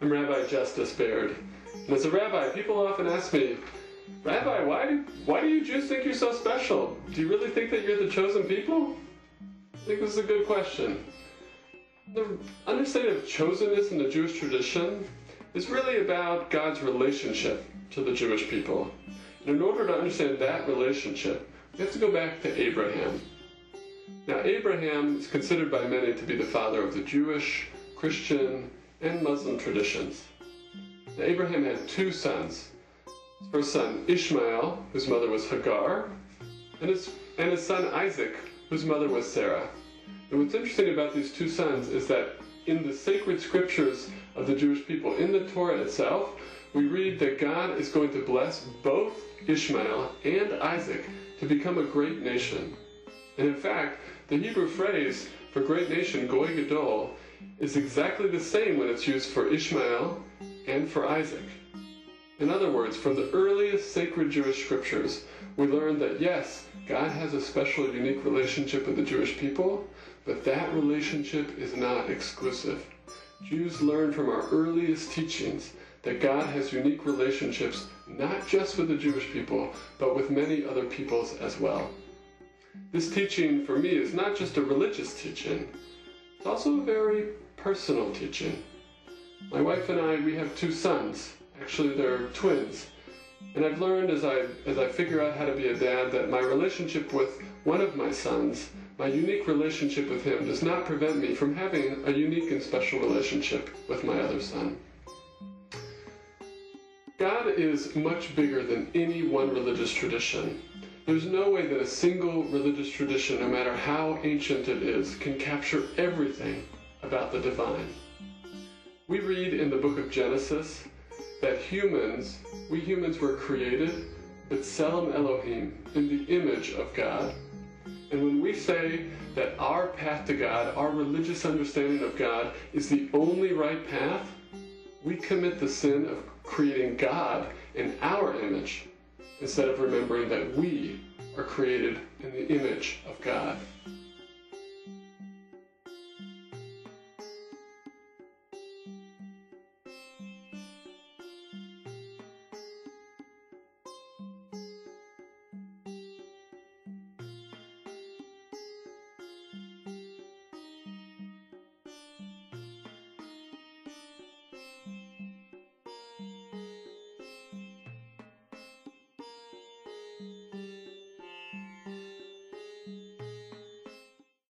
I'm Rabbi Justice Baird. And as a rabbi, people often ask me, Rabbi, why do you Jews think you're so special? Do you really think that you're the chosen people? I think this is a good question. The understanding of chosenness in the Jewish tradition is really about God's relationship to the Jewish people. And in order to understand that relationship, we have to go back to Abraham. Now, Abraham is considered by many to be the father of the Jewish, Christian, and Muslim traditions. Now, Abraham had two sons. His first son, Ishmael, whose mother was Hagar, and his son, Isaac, whose mother was Sarah. And what's interesting about these two sons is that in the sacred scriptures of the Jewish people, in the Torah itself, we read that God is going to bless both Ishmael and Isaac to become a great nation. And in fact, the Hebrew phrase for great nation, Goy Gadol, is exactly the same when it's used for Ishmael and for Isaac. In other words, from the earliest sacred Jewish scriptures, we learn that yes, God has a special, unique relationship with the Jewish people, but that relationship is not exclusive. Jews learn from our earliest teachings that God has unique relationships not just with the Jewish people, but with many other peoples as well. This teaching, for me, is not just a religious teaching, it's also a very personal teaching. My wife and I, we have two sons. Actually, they're twins. And I've learned as I figure out how to be a dad that my relationship with one of my sons, my unique relationship with him, does not prevent me from having a unique and special relationship with my other son. God is much bigger than any one religious tradition. There's no way that a single religious tradition, no matter how ancient it is, can capture everything about the divine. We read in the book of Genesis that we humans were created, B'Tselem Elohim, in the image of God. And when we say that our path to God, our religious understanding of God, is the only right path, we commit the sin of creating God in our image, instead of remembering that we are created in the image of God.